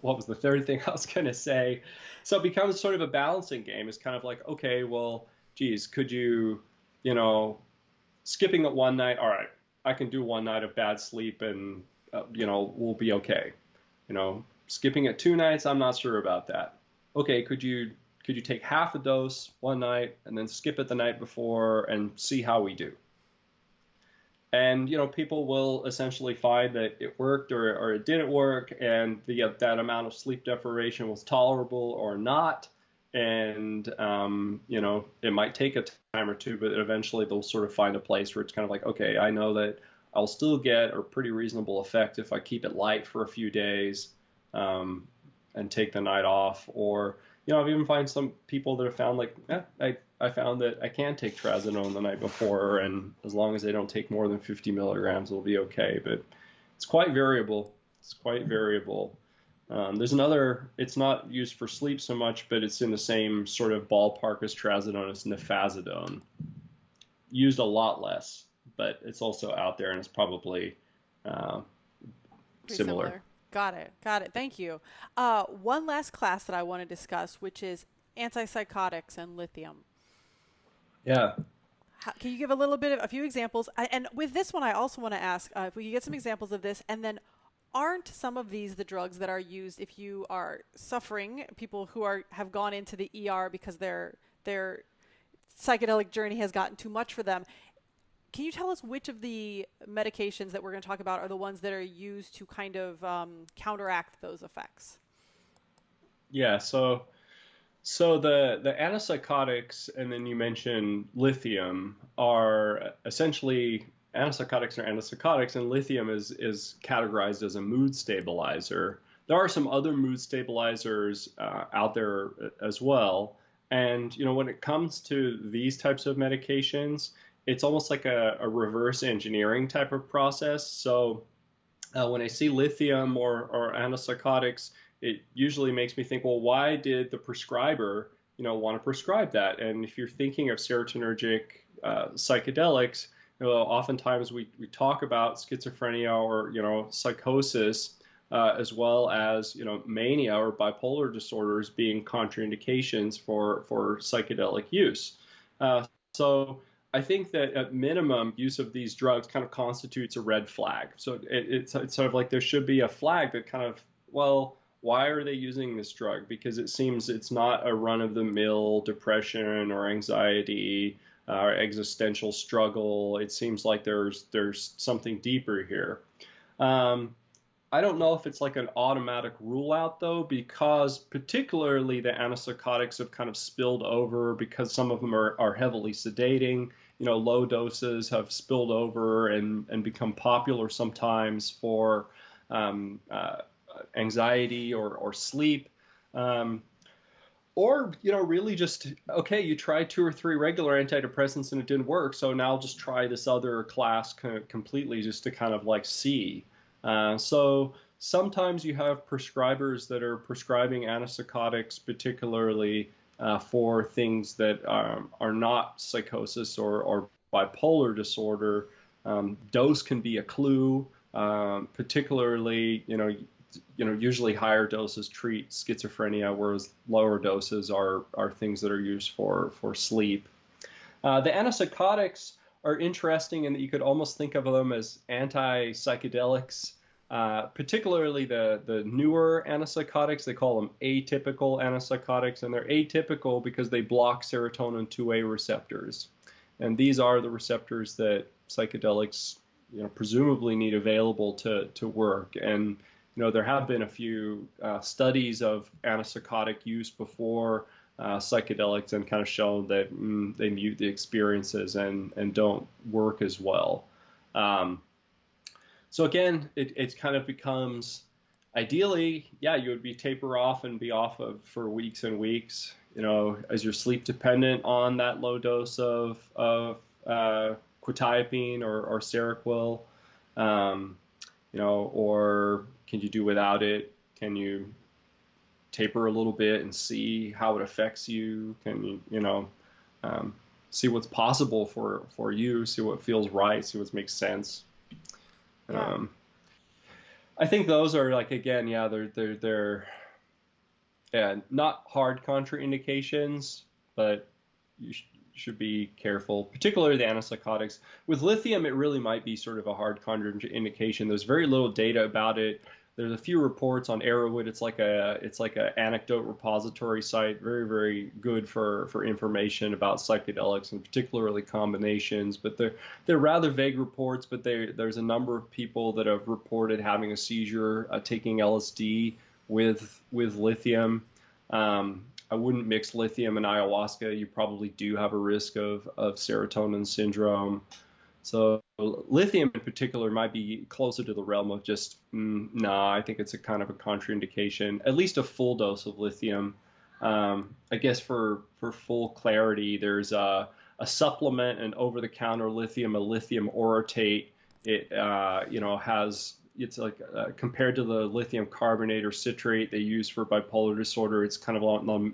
S2: was the third thing I was going to say? So it becomes sort of a balancing game. It's kind of like, okay, well, geez, could you, skipping it one night, all right, I can do one night of bad sleep and, we'll be okay. Skipping it 2 nights, I'm not sure about that. Okay, could you take half a dose one night and then skip it the night before and see how we do? And, people will essentially find that it worked or it didn't work, and that amount of sleep deprivation was tolerable or not. And, it might take a time or two, but eventually they'll sort of find a place where it's kind of like, okay, I know that I'll still get a pretty reasonable effect if I keep it light for a few days and take the night off. Or, I've even find some people that have found like, I found that I can take trazodone the night before, and as long as they don't take more than 50 milligrams, it'll be okay. But it's quite variable. There's another, it's not used for sleep so much, but it's in the same sort of ballpark as trazodone. It's nifazodone. Used a lot less, but it's also out there, and it's probably similar.
S1: Got it. Thank you. One last class that I want to discuss, which is antipsychotics and lithium.
S2: Yeah.
S1: Can you give a few examples? And with this one, I also want to ask if we could get some examples of this. And then, aren't some of these the drugs that are used if you are suffering, people who have gone into the ER because their psychedelic journey has gotten too much for them? Can you tell us which of the medications that we're going to talk about are the ones that are used to kind of counteract those effects?
S2: Yeah, so the antipsychotics, and then you mentioned lithium, are essentially antipsychotics, and lithium is categorized as a mood stabilizer. There are some other mood stabilizers out there as well. And, when it comes to these types of medications, it's almost like a reverse engineering type of process. So when I see lithium or antipsychotics, it usually makes me think, well, why did the prescriber, want to prescribe that? And if you're thinking of serotonergic psychedelics, oftentimes we talk about schizophrenia or, psychosis, as well as, mania or bipolar disorders being contraindications for psychedelic use. So I think that at minimum, use of these drugs kind of constitutes a red flag. So it's sort of like there should be a flag that kind of, well, why are they using this drug? Because it seems it's not a run-of-the-mill depression or anxiety or existential struggle. It seems like there's something deeper here. I don't know if it's like an automatic rule out, though, because particularly the antipsychotics have kind of spilled over because some of them are heavily sedating. Low doses have spilled over and become popular sometimes for anxiety or sleep. Or, really just, okay, you tried 2 or 3 regular antidepressants and it didn't work, so now I'll just try this other class completely just to kind of like see. So sometimes you have prescribers that are prescribing antipsychotics, particularly for things that are not psychosis or bipolar disorder. Dose can be a clue, particularly, usually higher doses treat schizophrenia, whereas lower doses are things that are used for sleep. The antipsychotics are interesting in that you could almost think of them as anti-psychedelics, particularly the newer antipsychotics. They call them atypical antipsychotics, and they're atypical because they block serotonin 2A receptors. And these are the receptors that psychedelics, presumably need available to work. And there have been a few studies of antipsychotic use before psychedelics and kind of shown that they mute the experiences and don't work as well. So again, it kind of becomes, ideally, yeah, you would be taper off and be off of for weeks and weeks. As you're sleep dependent on that low dose of quetiapine or Seroquel, or can you do without it? Can you taper a little bit and see how it affects you? Can you, see what's possible for you, see what feels right, see what makes sense.
S1: Yeah.
S2: I think those are like, again, yeah, they're not hard contraindications, but you should be careful, particularly the antipsychotics. With lithium, it really might be sort of a hard contraindication. There's very little data about it. There's a few reports on Arrowwood. It's like a anecdote repository site, very, very good for information about psychedelics and particularly combinations. But they're rather vague reports. But there's a number of people that have reported having a seizure taking LSD with lithium. I wouldn't mix lithium and ayahuasca. You probably do have a risk of serotonin syndrome. So lithium in particular might be closer to the realm of just, I think it's a kind of a contraindication, at least a full dose of lithium. I guess for full clarity, there's a supplement, an over-the-counter lithium, a lithium orotate. It, has, it's like compared to the lithium carbonate or citrate they use for bipolar disorder, it's kind of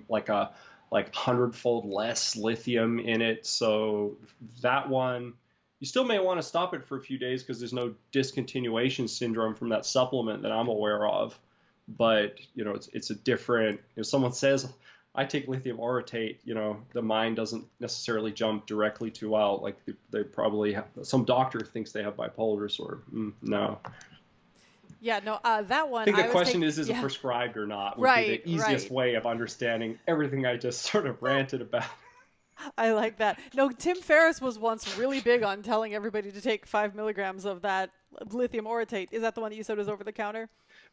S2: like 100-fold less lithium in it. So that one, you still may want to stop it for a few days because there's no discontinuation syndrome from that supplement that I'm aware of. But, it's a different, if someone says, I take lithium orotate, the mind doesn't necessarily jump directly to, wow, like they probably have, some doctor thinks they have bipolar disorder. No.
S1: Yeah, no, that one.
S2: I think the question is it
S1: yeah.
S2: prescribed or not? Would
S1: Right,
S2: be the easiest
S1: right.
S2: way of understanding everything I just sort of ranted about.
S1: I like that. No, Tim Ferriss was once really big on telling everybody to take 5 milligrams of that lithium orotate. Is that the one that you said was over the counter?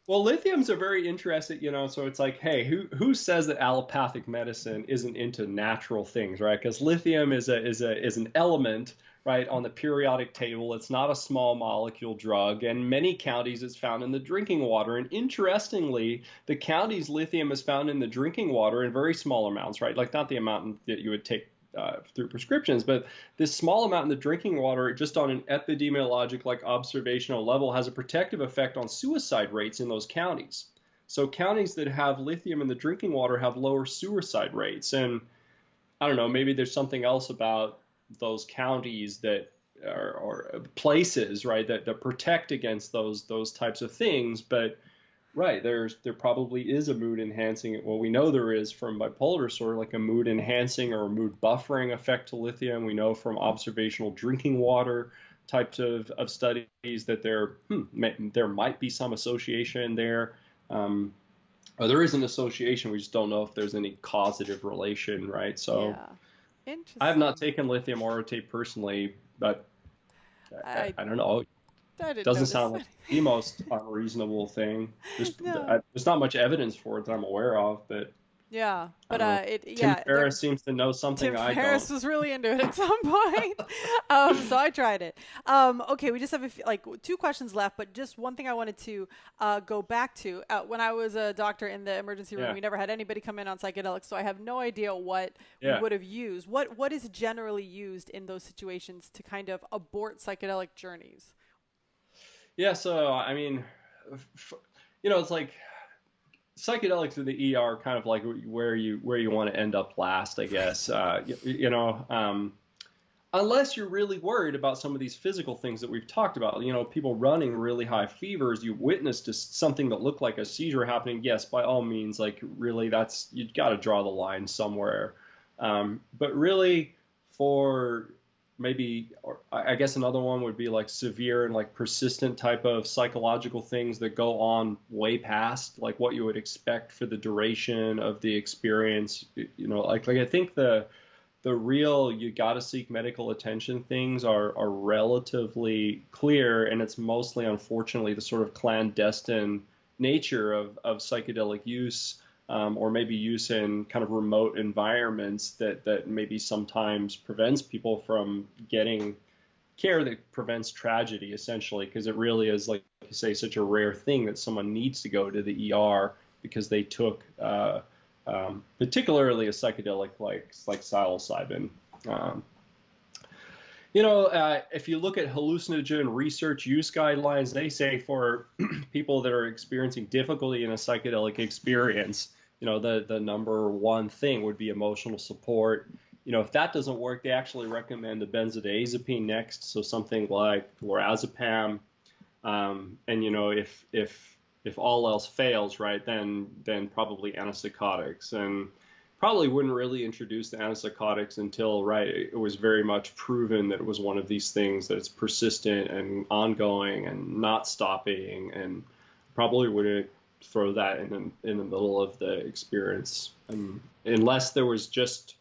S2: Well, lithiums are very interesting, so it's like, hey, who says that allopathic medicine isn't into natural things, right? Because lithium is an element, right, on the periodic table. It's not a small molecule drug, and many counties it's found in the drinking water. And interestingly, the counties lithium is found in the drinking water in very small amounts, right? Like not the amount that you would take through prescriptions, but this small amount in the drinking water, just on an epidemiologic, like observational level, has a protective effect on suicide rates in those counties. So counties that have lithium in the drinking water have lower suicide rates. And I don't know, maybe there's something else about those counties that are places, right, that protect against those types of things. But right, there probably is a mood enhancing. Well, we know there is from bipolar disorder, like a mood enhancing or a mood buffering effect to lithium. We know from observational drinking water types of studies that there might be some association there. Or there is an association. We just don't know if there's any causative relation, right? So
S1: Yeah.
S2: I have not
S1: Interesting.
S2: taken lithium orotate personally, but
S1: I
S2: I don't know.
S1: I didn't
S2: Doesn't
S1: notice
S2: sound like
S1: that.
S2: the most unreasonable thing.
S1: No.
S2: There's not much evidence for it that I'm aware of, but
S1: Yeah,
S2: I
S1: but
S2: don't know. Tim
S1: yeah, there.
S2: Ferriss seems to know
S1: Tim
S2: something I don't.
S1: Ferriss was really into it at some point. So I tried it. Okay, we just have like 2 questions left, but just one thing I wanted to go back to. When I was a doctor in the emergency room,
S2: Yeah,
S1: we never had anybody come in on psychedelics, so I have no idea what we
S2: yeah,
S1: would have used. What is generally used in those situations to kind of abort psychedelic journeys?
S2: yeah. So I mean, f- it's like psychedelics in the ER, kind of like where you want to end up last, I guess.
S1: Right.
S2: Unless you're really worried about some of these physical things that we've talked about, people running really high fevers, you witnessed something that looked like a seizure happening. Yes, by all means, like really, you've got to draw the line somewhere. But really, for maybe, or I guess another one would be like severe and like persistent type of psychological things that go on way past like what you would expect for the duration of the experience. Like I think the real you got to seek medical attention things are relatively clear, and it's mostly, unfortunately, the sort of clandestine nature of psychedelic use. or maybe use in kind of remote environments that maybe sometimes prevents people from getting care that prevents tragedy, essentially, because it really is, like you say, such a rare thing that someone needs to go to the ER because they took particularly a psychedelic like psilocybin. If you look at hallucinogen research use guidelines, they say for people that are experiencing difficulty in a psychedelic experience, the number one thing would be emotional support. If that doesn't work, they actually recommend a benzodiazepine next, so something like lorazepam. And if all else fails, right, then probably antipsychotics, and probably wouldn't really introduce the antipsychotics until, right, it was very much proven that it was one of these things that's persistent and ongoing and not stopping, and probably wouldn't throw that in the middle of the experience, unless there was just,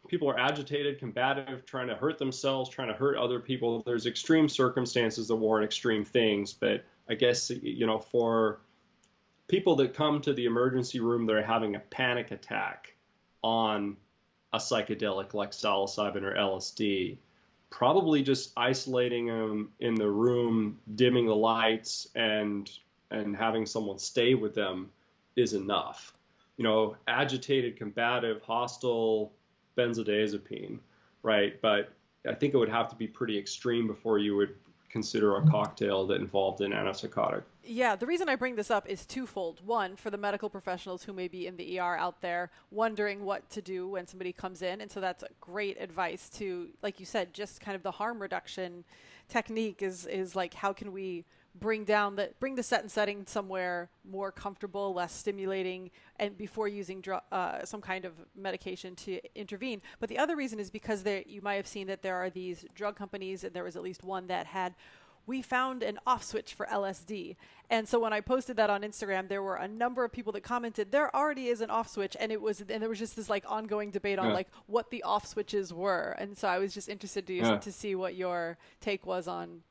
S2: people are agitated, combative, trying to hurt themselves, trying to hurt other people. There's extreme circumstances that warrant extreme things, but I guess, for people that come to the emergency room, they're having a panic attack on a psychedelic like psilocybin or LSD, probably just isolating them in the room, dimming the lights, and having someone stay with them is enough. Agitated, combative, hostile, benzodiazepine, right? But I think it would have to be pretty extreme before you would consider a cocktail that involved an antipsychotic.
S1: Yeah, the reason I bring this up is twofold. One, for the medical professionals who may be in the ER out there wondering what to do when somebody comes in. And so that's great advice to, like you said, just kind of the harm reduction technique is like, how can we bring the set and setting somewhere more comfortable, less stimulating, and before using some kind of medication to intervene. But the other reason is because you might have seen that there are these drug companies, and there was at least one that we found an off switch for LSD. And so when I posted that on Instagram, there were a number of people that commented, there already is an off switch. And there was just this like ongoing debate on like what the off switches were. And so I was just interested to see what your take was on.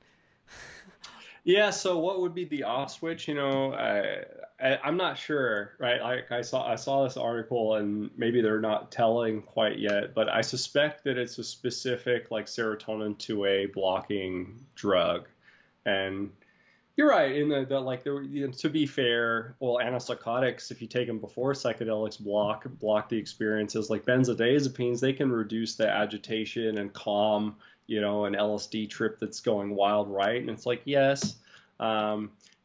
S2: Yeah, so what would be the off switch? I'm not sure, right? Like I saw this article, and maybe they're not telling quite yet, but I suspect that it's a specific like serotonin 2A blocking drug. And you're right in to be fair, well, antipsychotics, if you take them before psychedelics, block the experiences. Like benzodiazepines, they can reduce the agitation and calm, an LSD trip that's going wild, right? And it's like, yes, the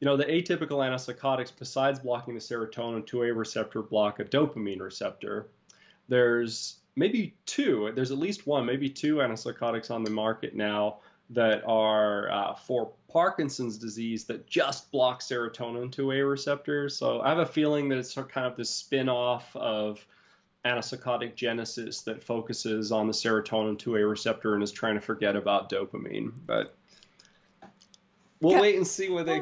S2: atypical antipsychotics, besides blocking the serotonin 2A receptor, block a dopamine receptor. There's at least one, maybe two antipsychotics on the market now that are for Parkinson's disease that just block serotonin 2A receptors. So I have a feeling that it's kind of this spin-off of antipsychotic genesis that focuses on the serotonin 2A receptor and is trying to forget about dopamine. But we'll wait and see what they,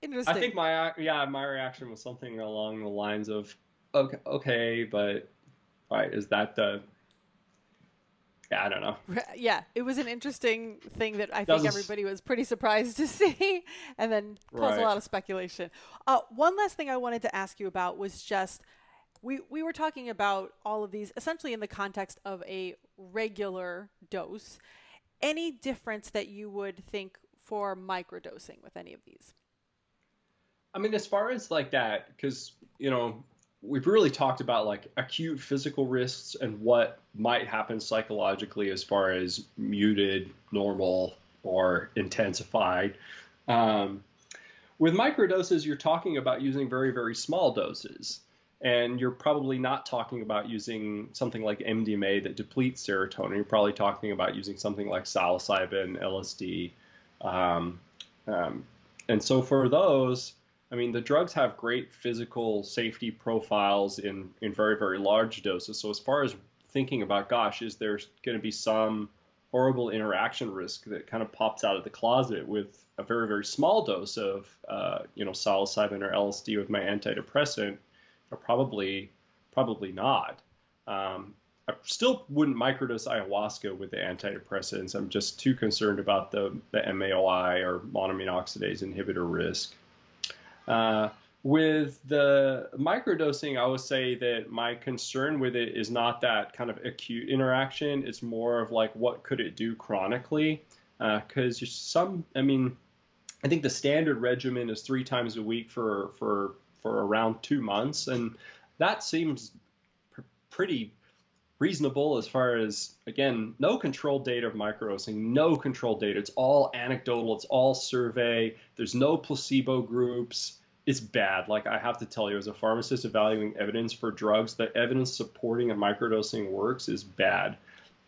S1: Interesting.
S2: I think my reaction was something along the lines of, okay, but right, is that I don't know.
S1: Yeah, it was an interesting thing that I think everybody was pretty surprised to see, and then caused a lot of speculation. One last thing I wanted to ask you about was just, we were talking about all of these essentially in the context of a regular dose. Any difference that you would think for microdosing with any of these?
S2: I mean, as far as like that, because, we've really talked about like acute physical risks and what might happen psychologically as far as muted, normal, or intensified. With microdoses, you're talking about using very, very small doses. And you're probably not talking about using something like MDMA that depletes serotonin. You're probably talking about using something like psilocybin, LSD. And so for those, I mean, the drugs have great physical safety profiles in very, very large doses. So as far as thinking about, gosh, is there going to be some horrible interaction risk that kind of pops out of the closet with a very, very small dose of, psilocybin or LSD with my antidepressant? Or probably not. I still wouldn't microdose ayahuasca with the antidepressants. I'm just too concerned about the MAOI or monoamine oxidase inhibitor risk. With the microdosing, I would say that my concern with it is not that kind of acute interaction. It's more of like, what could it do chronically? Because I mean, I think the standard regimen is 3 times a week for around 2 months, and that seems pretty reasonable as far as, again, no controlled data of microdosing, no controlled data. It's all anecdotal. It's all survey. There's no placebo groups. It's bad. Like, I have to tell you, as a pharmacist evaluating evidence for drugs, the evidence supporting that microdosing works is bad.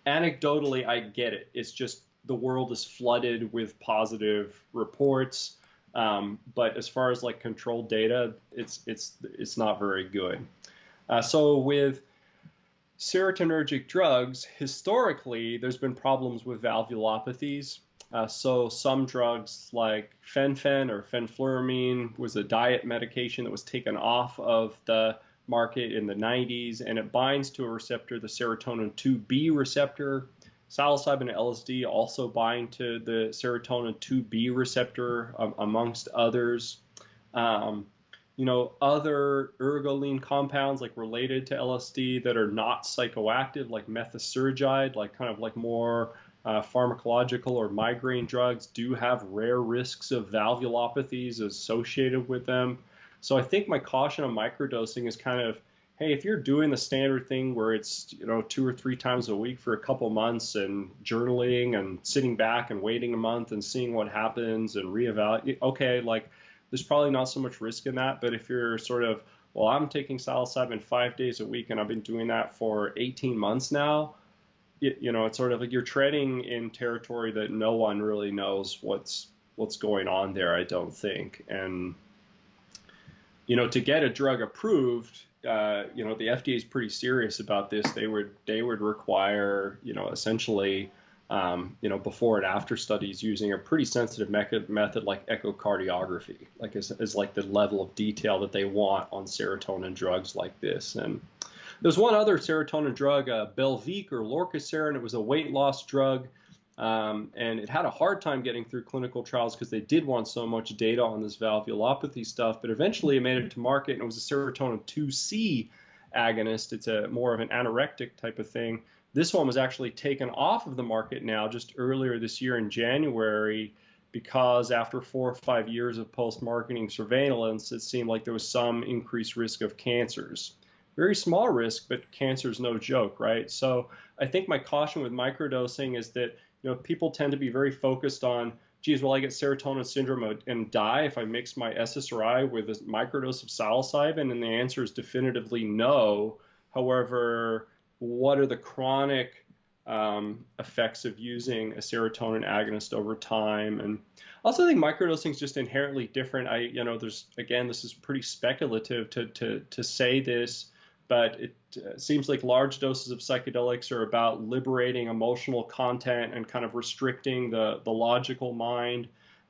S2: Anecdotally, I get it. It's just the world is flooded with positive reports. But as far as like controlled data, it's not very good. So with serotonergic drugs, historically, there's been problems with valvulopathies. So some drugs like fen-phen or fenfluramine was a diet medication that was taken off of the market in the 90s, and it binds to a receptor, the serotonin 2B receptor. Psilocybin and LSD also bind to the serotonin 2B receptor, amongst others. Other ergoline compounds like related to LSD that are not psychoactive, like methasergide, like kind of like more pharmacological or migraine drugs, do have rare risks of valvulopathies associated with them. So I think my caution on microdosing is kind of, hey, if you're doing the standard thing where it's 2 or 3 times a week for a couple months and journaling and sitting back and waiting a month and seeing what happens and reevaluate, okay, like there's probably not so much risk in that. But if you're sort of, well, I'm taking psilocybin 5 days a week and I've been doing that for 18 months now, it's sort of like you're treading in territory that no one really knows what's going on there, I don't think. And to get a drug approved, the FDA is pretty serious about this. They would require, essentially, before and after studies using a pretty sensitive method like echocardiography, like is like the level of detail that they want on serotonin drugs like this. And there's one other serotonin drug, Belviq or Lorcaserin. It was a weight loss drug. And it had a hard time getting through clinical trials because they did want so much data on this valvulopathy stuff. But eventually it made it to market, and it was a serotonin 2C agonist. It's more of an anorectic type of thing. This one was actually taken off of the market now just earlier this year in January, because after 4 or 5 years of post-marketing surveillance, it seemed like there was some increased risk of cancers. Very small risk, but cancer is no joke, right? So I think my caution with microdosing is that people tend to be very focused on, geez, will I get serotonin syndrome and die if I mix my SSRI with a microdose of psilocybin? And the answer is definitively no. However, what are the chronic effects of using a serotonin agonist over time? And also, I think microdosing is just inherently different. This is pretty speculative to say this, but it seems like large doses of psychedelics are about liberating emotional content and kind of restricting the logical mind.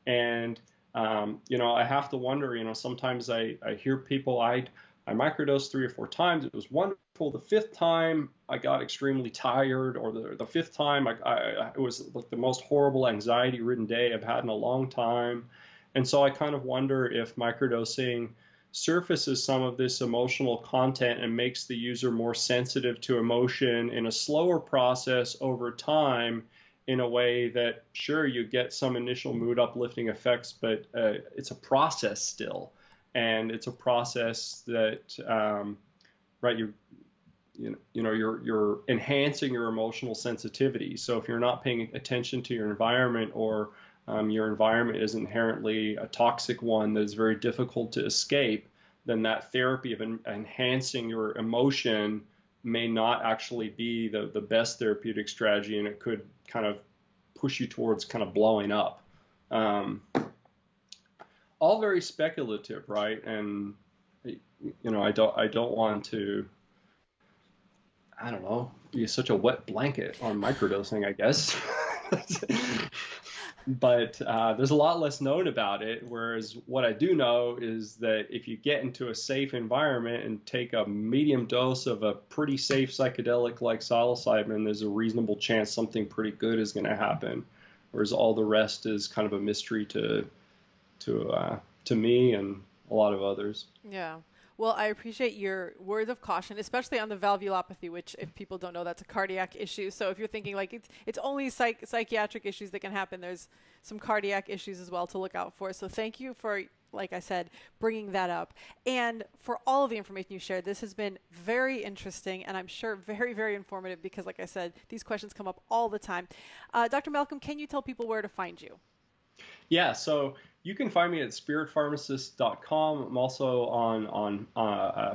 S2: And, I have to wonder, sometimes I hear people, I microdosed 3 or 4 times. It was wonderful. The 5th time, I got extremely tired, or the 5th time, it was like the most horrible anxiety-ridden day I've had in a long time. And so I kind of wonder if microdosing surfaces some of this emotional content and makes the user more sensitive to emotion in a slower process over time, in a way that, sure, you get some initial mood uplifting effects, but it's a process still. And it's a process that, you're enhancing your emotional sensitivity. So if you're not paying attention to your environment, or your environment is inherently a toxic one that is very difficult to escape, then that therapy of enhancing your emotion may not actually be the best therapeutic strategy, and it could kind of push you towards kind of blowing up. All very speculative, right? And I don't want to, I don't know, be such a wet blanket on microdosing, I guess. But there's a lot less known about it, whereas what I do know is that if you get into a safe environment and take a medium dose of a pretty safe psychedelic like psilocybin, there's a reasonable chance something pretty good is going to happen, whereas all the rest is kind of a mystery to me and a lot of others.
S1: Yeah. Well, I appreciate your words of caution, especially on the valvulopathy, which, if people don't know, that's a cardiac issue. So if you're thinking like it's only psychiatric issues that can happen, there's some cardiac issues as well to look out for. So thank you for, like I said, bringing that up. And for all of the information you shared, this has been very interesting and I'm sure very, very informative because, like I said, these questions come up all the time. Dr. Malcolm, can you tell people where to find you?
S2: Yeah, so you can find me at spiritpharmacist.com. I'm also on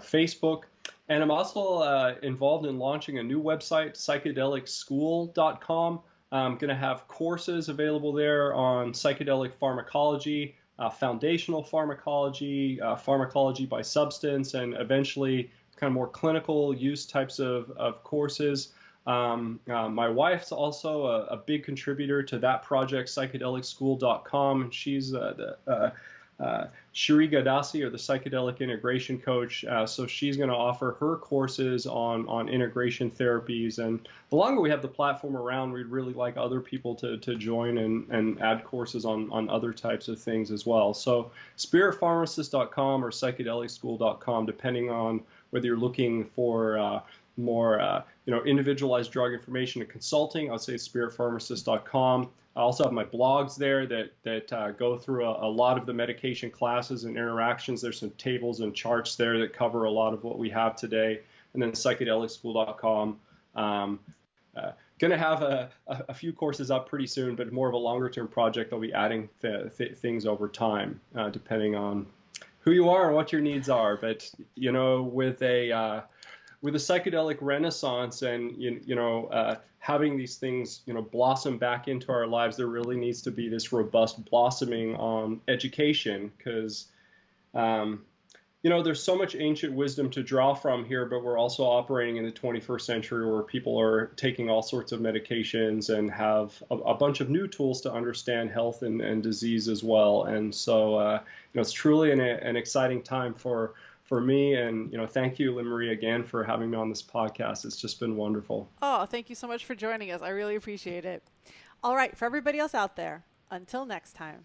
S2: Facebook, and I'm also involved in launching a new website, psychedelicschool.com. I'm going to have courses available there on psychedelic pharmacology, foundational pharmacology, pharmacology by substance, and eventually kind of more clinical use types of courses. My wife's also a big contributor to that project, psychedelicschool.com. She's Shri Gadasi, or the psychedelic integration coach. So she's going to offer her courses on integration therapies. And the longer we have the platform around, we'd really like other people to join and add courses on other types of things as well. So spiritpharmacist.com or psychedelicschool.com, depending on whether you're looking for more individualized drug information and consulting, I would say spiritpharmacist.com. I also have my blogs there that go through a lot of the medication classes and interactions. There's some tables and charts there that cover a lot of what we have today. And then psychedelicschool.com. Going to have a few courses up pretty soon, but more of a longer term project. I'll be adding things over time, depending on who you are and what your needs are. But, with a psychedelic renaissance and having these things blossom back into our lives, there really needs to be this robust blossoming on education, because there's so much ancient wisdom to draw from here, but we're also operating in the 21st century where people are taking all sorts of medications and have a bunch of new tools to understand health and disease as well. And so it's truly an exciting time for me. And, thank you, Lynn Marie, again for having me on this podcast. It's just been wonderful.
S1: Oh, thank you so much for joining us. I really appreciate it. All right. For everybody else out there, until next time.